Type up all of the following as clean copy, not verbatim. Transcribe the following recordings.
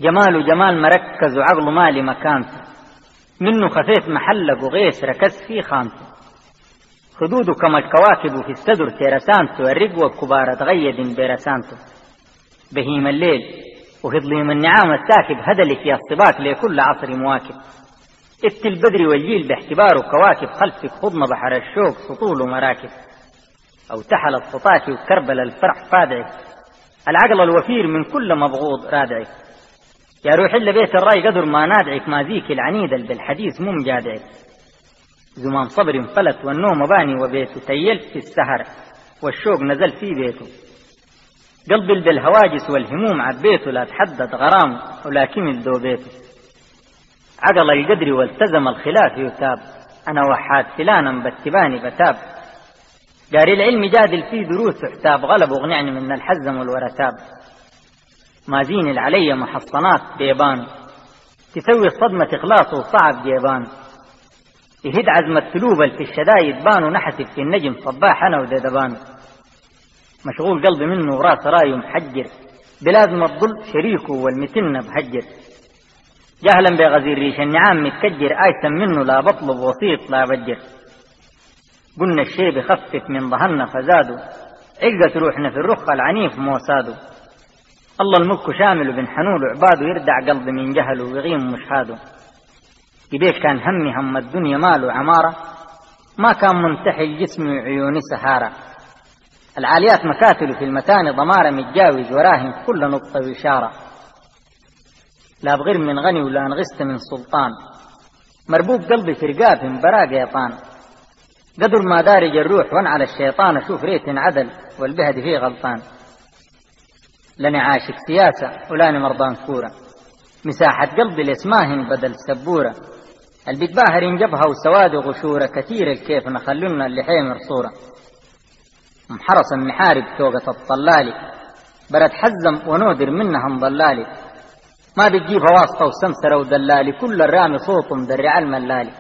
جماله جمال مركز وعقله مالي مكانته، منه خفيت محلق وغيث ركز فيه خانته، خدوده كما الكواكب وفي الصدر تيرسانته، الرقوة كبارة تغيد برسانته، بهيم الليل وهضليم النعام الساكب، هدلك يا الصباك لكل عصر مواكب، ات البدر والجيل باحتباره كواكب، خلفك خضنا بحر الشوق سطول مراكب، أو تحل السطاك وكربل الفرح فادعك، العقل الوفير من كل مبغوض رادعك، يا روح إلا بيت الراي قدر ما نادعك، ما ذيك العنيد بالحديث مو مجادعك، زمام صبر انفلت والنوم باني وبيته، تيلت في السهر والشوق نزل في بيته، قلبي بالهواجس والهموم عبيته، لا تحدد غرام ولا كمل دوبيته، عقل القدر والتزم الخلاف يتاب، أنا وحاد فلانا باتباني بتاب، قاري العلم جادل فيه دروس تحتاب، غلب وغنعني من الحزم والورتاب، ما زين العلي محصنات بيبان، تسوي الصدمة إخلاص وصعب جيبان، يهد عزم التلوب في الشدايد بان، ونحتف في النجم صباح أنا وديدبان، مشغول قلبي منه وراس راي محجر، بلازم الظل شريكه والمتنة بهجر، جهلا بغزير ريش النعام متكجر، آيسا منه لا بطلب وسيط لا بجر، قلنا الشي بخفف من ظهرنا فزادوا، عقت روحنا في الرخ العنيف موسادوا، الله الملك شامل وبن حنول وعباده، يردع قلبي من جهله ويغيم مشهاده، كبير كان همي هم الدنيا مال وعمارة، ما كان منتحي الجسم وعيوني سهارة، العاليات مكاتل في المتان ضمارة، متجاوز وراهن كل نقطة وإشارة، لا بغير من غني ولا انغست من سلطان، مربوب قلبي في رقاب براق يطان، قدر ما دارج الروح وان على الشيطان، اشوف ريت عدل والبهد فيه غلطان، لاني عاشق سياسة ولاني مرضان كورة، مساحة قلبي لاسماهن بدل سبورة، البتباهر ينجبها وسواد وغشورة، كثير الكيف نخللنا اللي حيمر صورة، محرص المحارب توقة الطلالي، برد حزم ونودر منها مضلالي، ما بتجيبها واسطة وسمسرة ودلالي، كل الرامي صوت مدرع الملالي،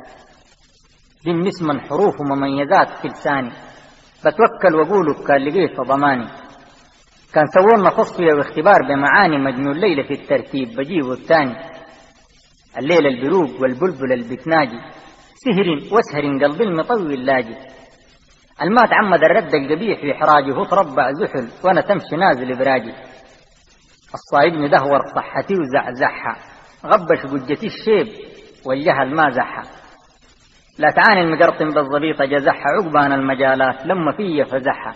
دين اسما حروف ومميزات في لساني، بتوكل واقولك كان لقيت ضماني، كان سوولنا تصفية واختبار بمعاني، مجنون ليلة في الترتيب بجيبه الثاني، الليلة البروق والبلبل البتناجي، سهر واسهر قلبي المطوي لاجي، المات عمد الرد القبيح في حراجي، هو تربع زحل وانا تمشي نازل براجي، الصايبني دهور صحتي وزعزحها، غبش قجتي الشيب والجهل ما زحها، لا تعاني المقرطم بالضبيطة جزحها، عقبان المجالات لما فيه فزحها،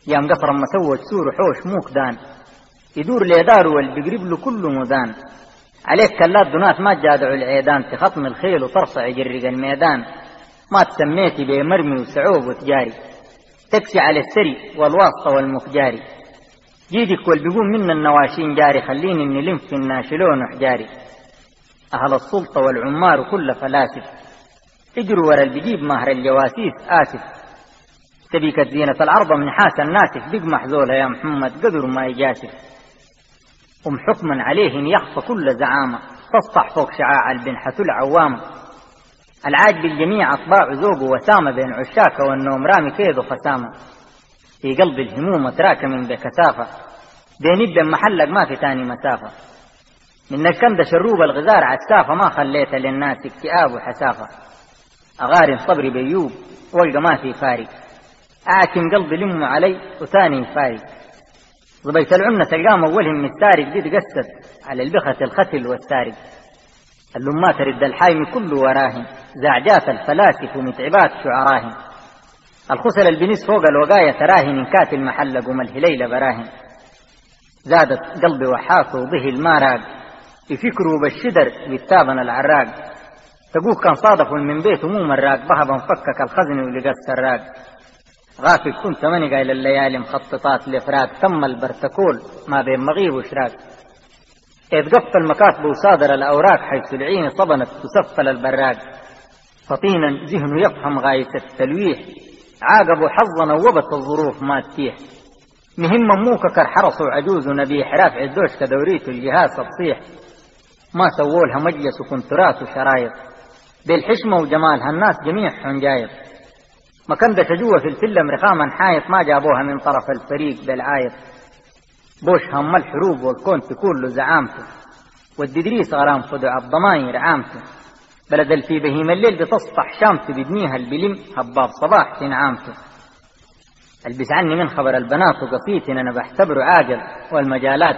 يا مقصر ما سوت سور حوش موك دان، يدور ليدار والبقرب له كله مدان، عليك كلات دونات ما جادعوا العيدان، تخطم الخيل وترصع يجرق الميدان، ما تسميتي بمرمي وسعوب وتجاري، تكسي على السري والواسطة والمفجاري، جيدك والبقوم من النواشين جاري، خليني نلم في الناشلون وحجاري، أهل السلطة والعمار كل فلاسف، اجروا ورا البجيب مهر الجواسيس آسف، تبيكت زينة العرض من حاس الناسف، بق محزولها يا محمد قدر ما يجاسف، حكما عليه يخفى كل زعامة، تسطح فوق شعاع البنحة العوامة، العاجب الجميع أطباع ذوق وسامة، بين عشاك والنوم رامي كيد وخسامة، في قلب الهموم تراك من بكثافة، بين ابن محلق ما في تاني مسافة، من الكند شروب الغزار عسافة، ما خليت للناس اكتئاب وحسافة، أغارن صبري بيوب والقى ما في فارق، أعكم قلبي لم علي وثاني فارق، ضبيت العنة تلقام أولهم مستارق، دي تقسد على البخة الختل والسارق، اللمات رد الحايم كله وراهن، زعجات الفلاسف ومتعبات شعراهن، الخسل البنيس فوق الوقاية تراهن، كاتل محلق ومالهليلة براهن، زادت قلبي وحاك وبه الماراق، يفكروا بالشدر بالتابن العراق، تقول كان صادف من بيته مو مراق، ذهبا فكك الخزن ولقى السراق، غافل كنت ماني قايل الليالي مخططات الافراق، تم البرتكول ما بين مغيب وشراق، إذ قف المكاتب وصادر الأوراق، حيث العين صبنت تسفل البراق، فطينا ذهنه يفهم غاية التلويح، عاقبوا حظا ووبت الظروف ما تتيح، مهمة موككر حرصوا عجوز ونبيح، رافع الدوش كدوريته الجهاز تصيح، ما سوولها مجلس وكنترات وشرايط، بالحشمة وجمالها الناس جميعهم جايب، ما كان دش جوا في الفيلم رخاما حايط، ما جابوها من طرف الفريق بالعايط، بوش هم الحروب والكون تكون له زعامته، والددريس غرام خدع الضماير عامته، بلد في بهيم الليل بتصطح شامته بدنيها البلم هباب صباح في نعامته. البس عني من خبر البنات وقصيتي أنا بعتبره عاجل والمجالات